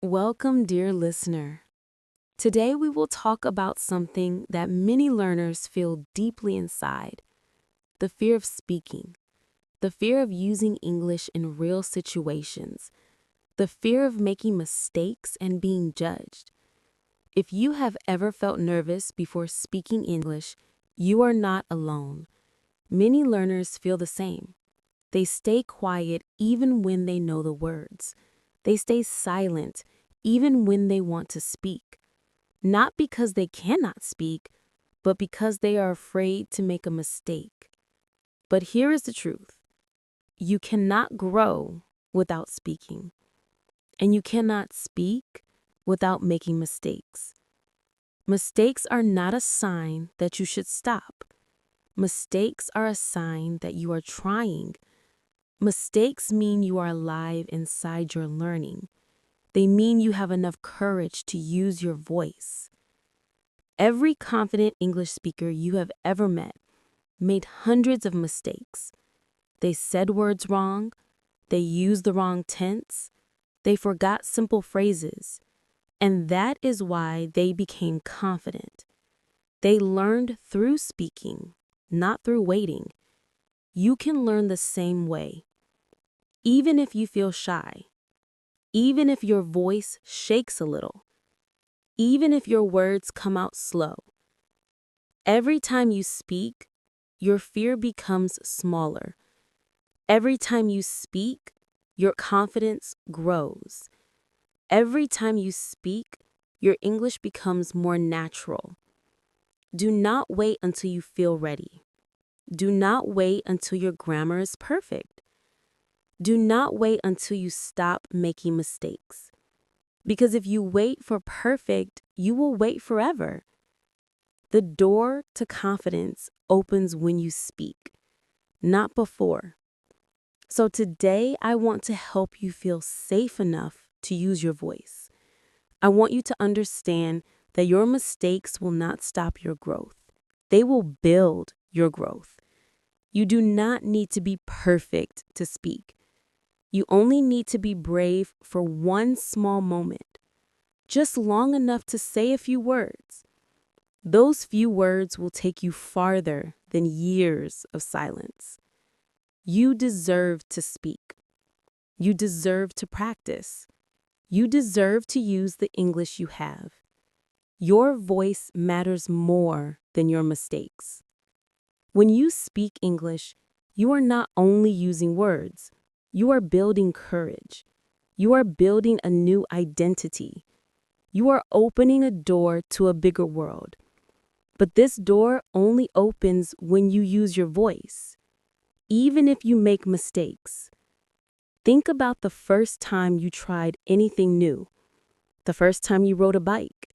Welcome, dear listener. Today we will talk about something that many learners feel deeply inside: the fear of speaking, the fear of using English in real situations, the fear of making mistakes and being judged. If you have ever felt nervous before speaking English, you are not alone. Many learners feel the same. They stay quiet even when they know the words. They stay silent even when they want to speak. Not because they cannot speak, but because they are afraid to make a mistake. But here is the truth: you cannot grow without speaking, and you cannot speak without making mistakes. Mistakes are not a sign that you should stop. Mistakes are a sign that you are trying. Mistakes mean you are alive inside your learning. They mean you have enough courage to use your voice. Every confident English speaker you have ever met made hundreds of mistakes. They said words wrong. They used the wrong tense. They forgot simple phrases. And that is why they became confident. They learned through speaking, not through waiting. You can learn the same way. Even if you feel shy, even if your voice shakes a little, even if your words come out slow, every time you speak, your fear becomes smaller. Every time you speak, your confidence grows. Every time you speak, your English becomes more natural. Do not wait until you feel ready. Do not wait until your grammar is perfect. Do not wait until you stop making mistakes. Because if you wait for perfect, you will wait forever. The door to confidence opens when you speak, not before. So today, I want to help you feel safe enough to use your voice. I want you to understand that your mistakes will not stop your growth. They will build your growth. You do not need to be perfect to speak. You only need to be brave for one small moment, just long enough to say a few words. Those few words will take you farther than years of silence. You deserve to speak. You deserve to practice. You deserve to use the English you have. Your voice matters more than your mistakes. When you speak English, you are not only using words, you are building courage. You are building a new identity. You are opening a door to a bigger world. But this door only opens when you use your voice, even if you make mistakes. Think about the first time you tried anything new, the first time you rode a bike,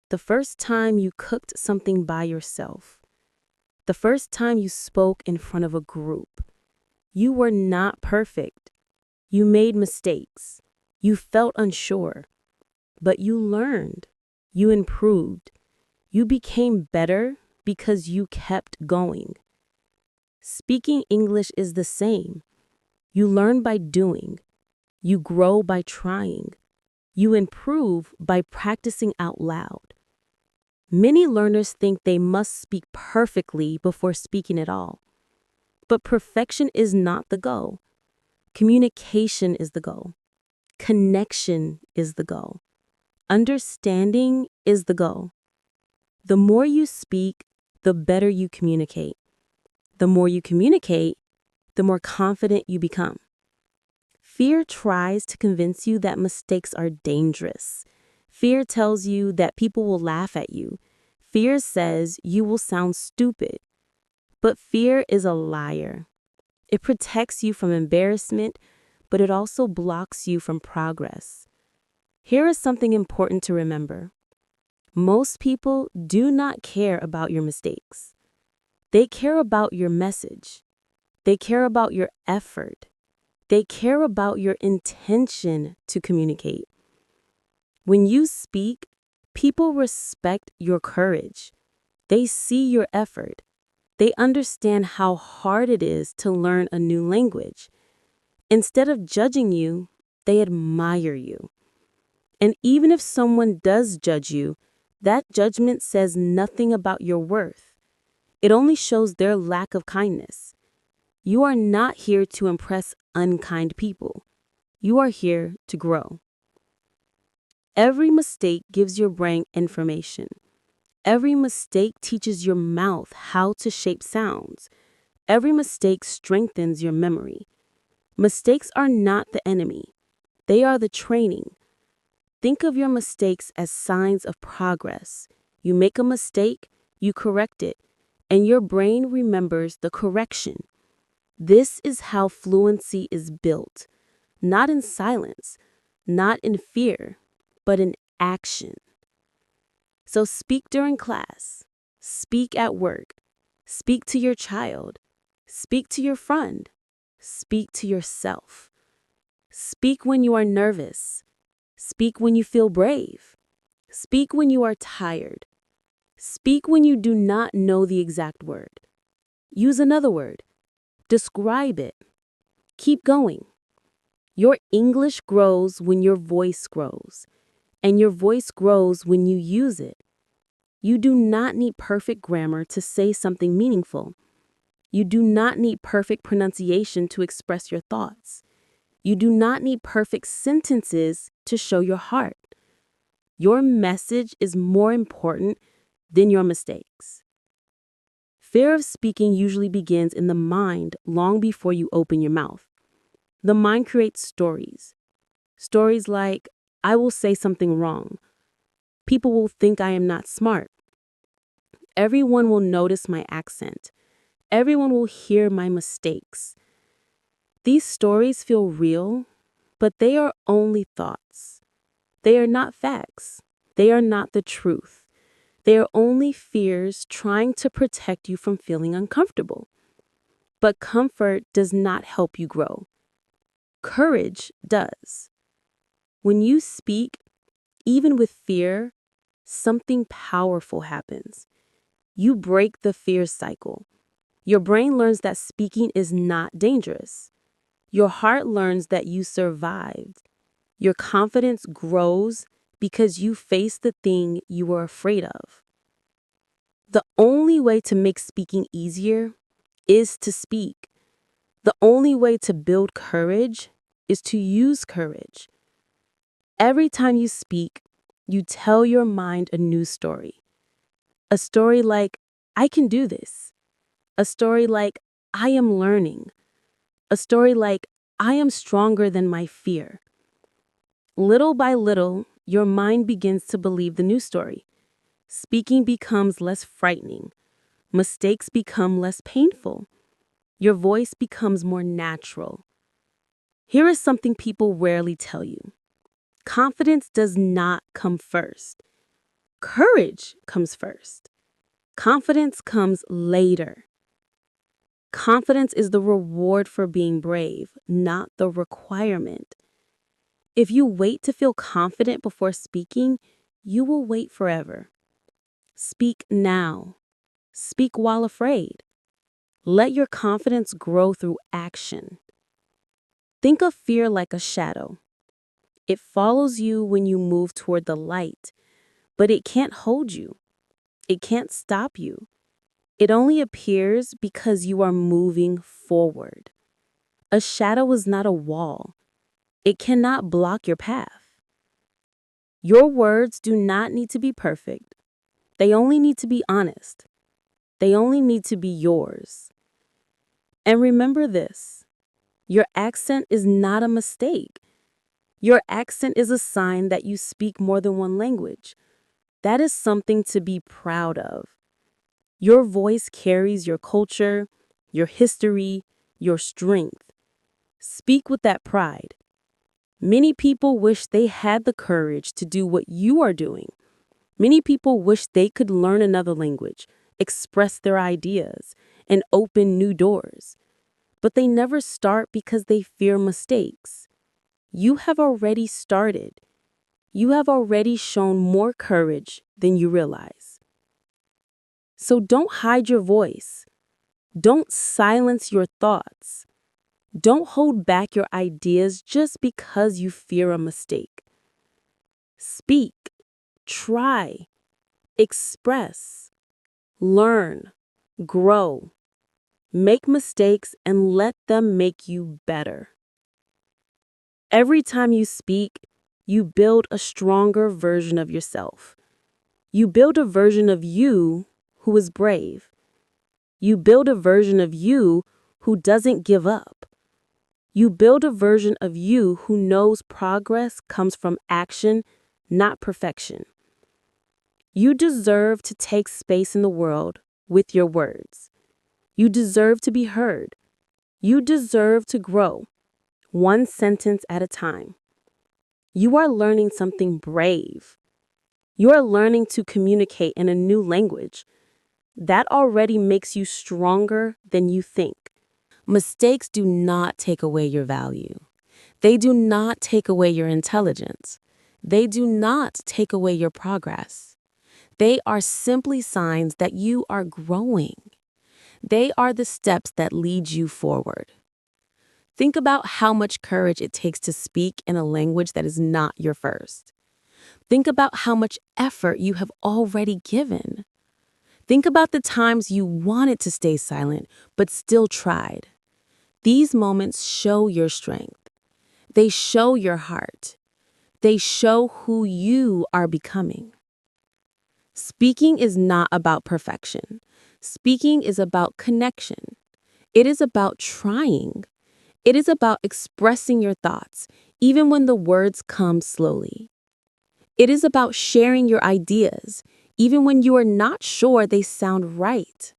the first time you cooked something by yourself, the first time you spoke in front of a group. You were not perfect. You made mistakes. You felt unsure. But you learned. You improved. You became better because you kept going. Speaking English is the same. You learn by doing. You grow by trying. You improve by practicing out loud. Many learners think they must speak perfectly before speaking at all. But perfection is not the goal. Communication is the goal. Connection is the goal. Understanding is the goal. The more you speak, the better you communicate. The more you communicate, the more confident you become. Fear tries to convince you that mistakes are dangerous. Fear tells you that people will laugh at you. Fear says you will sound stupid. But fear is a liar. It protects you from embarrassment, but it also blocks you from progress. Here is something important to remember. Most people do not care about your mistakes. They care about your message. They care about your effort. They care about your intention to communicate. When you speak, people respect your courage. They see your effort. They understand how hard it is to learn a new language. Instead of judging you, they admire you. And even if someone does judge you, that judgment says nothing about your worth. It only shows their lack of kindness. You are not here to impress unkind people. You are here to grow. Every mistake gives your brain information. Every mistake teaches your mouth how to shape sounds. Every mistake strengthens your memory. Mistakes are not the enemy. They are the training. Think of your mistakes as signs of progress. You make a mistake, you correct it, and your brain remembers the correction. This is how fluency is built, not in silence, not in fear, but in action. So speak during class, speak at work, speak to your child, speak to your friend, speak to yourself. Speak when you are nervous, speak when you feel brave, speak when you are tired, speak when you do not know the exact word. Use another word, describe it, keep going. Your English grows when your voice grows, and your voice grows when you use it. You do not need perfect grammar to say something meaningful. You do not need perfect pronunciation to express your thoughts. You do not need perfect sentences to show your heart. Your message is more important than your mistakes. Fear of speaking usually begins in the mind long before you open your mouth. The mind creates stories. Stories like, I will say something wrong. People will think I am not smart. Everyone will notice my accent. Everyone will hear my mistakes. These stories feel real, but they are only thoughts. They are not facts. They are not the truth. They are only fears trying to protect you from feeling uncomfortable. But comfort does not help you grow. Courage does. When you speak, even with fear, something powerful happens. You break the fear cycle. Your brain learns that speaking is not dangerous. Your heart learns that you survived. Your confidence grows because you faced the thing you were afraid of. The only way to make speaking easier is to speak. The only way to build courage is to use courage. Every time you speak, you tell your mind a new story. A story like, I can do this. A story like, I am learning. A story like, I am stronger than my fear. Little by little, your mind begins to believe the new story. Speaking becomes less frightening. Mistakes become less painful. Your voice becomes more natural. Here is something people rarely tell you. Confidence does not come first. Courage comes first. Confidence comes later. Confidence is the reward for being brave, not the requirement. If you wait to feel confident before speaking, you will wait forever. Speak now. Speak while afraid. Let your confidence grow through action. Think of fear like a shadow. It follows you when you move toward the light, but it can't hold you. It can't stop you. It only appears because you are moving forward. A shadow is not a wall. It cannot block your path. Your words do not need to be perfect. They only need to be honest. They only need to be yours. And remember this, your accent is not a mistake. Your accent is a sign that you speak more than one language. That is something to be proud of. Your voice carries your culture, your history, your strength. Speak with that pride. Many people wish they had the courage to do what you are doing. Many people wish they could learn another language, express their ideas, and open new doors. But they never start because they fear mistakes. You have already started. You have already shown more courage than you realize. So don't hide your voice. Don't silence your thoughts. Don't hold back your ideas just because you fear a mistake. Speak, try, express, learn, grow. Make mistakes and let them make you better. Every time you speak, you build a stronger version of yourself. You build a version of you who is brave. You build a version of you who doesn't give up. You build a version of you who knows progress comes from action, not perfection. You deserve to take space in the world with your words. You deserve to be heard. You deserve to grow, one sentence at a time. You are learning something brave. You are learning to communicate in a new language. That already makes you stronger than you think. Mistakes do not take away your value. They do not take away your intelligence. They do not take away your progress. They are simply signs that you are growing. They are the steps that lead you forward. Think about how much courage it takes to speak in a language that is not your first. Think about how much effort you have already given. Think about the times you wanted to stay silent, but still tried. These moments show your strength. They show your heart. They show who you are becoming. Speaking is not about perfection. Speaking is about connection. It is about trying. It is about expressing your thoughts, even when the words come slowly. It is about sharing your ideas, even when you are not sure they sound right.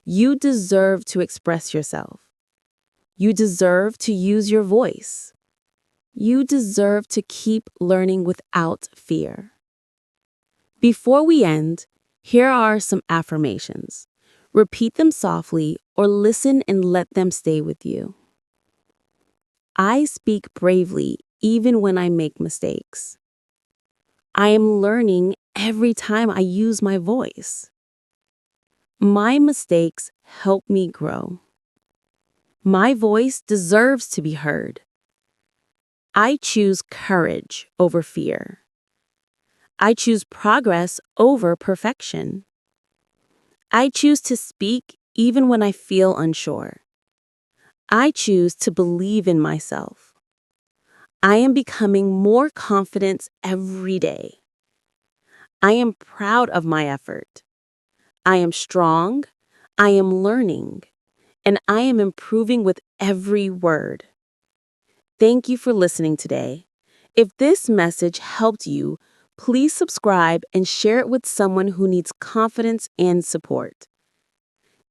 You deserve to express yourself. You deserve to use your voice. You deserve to keep learning without fear. Before we end, here are some affirmations. Repeat them softly or listen and let them stay with you. I speak bravely even when I make mistakes. I am learning every time I use my voice. My mistakes help me grow. My voice deserves to be heard. I choose courage over fear. I choose progress over perfection. I choose to speak even when I feel unsure. I choose to believe in myself. I am becoming more confident every day. I am proud of my effort. I am strong. I am learning. And I am improving with every word. Thank you for listening today. If this message helped you, please subscribe and share it with someone who needs confidence and support.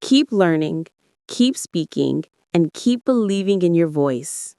Keep learning, keep speaking, and keep believing in your voice.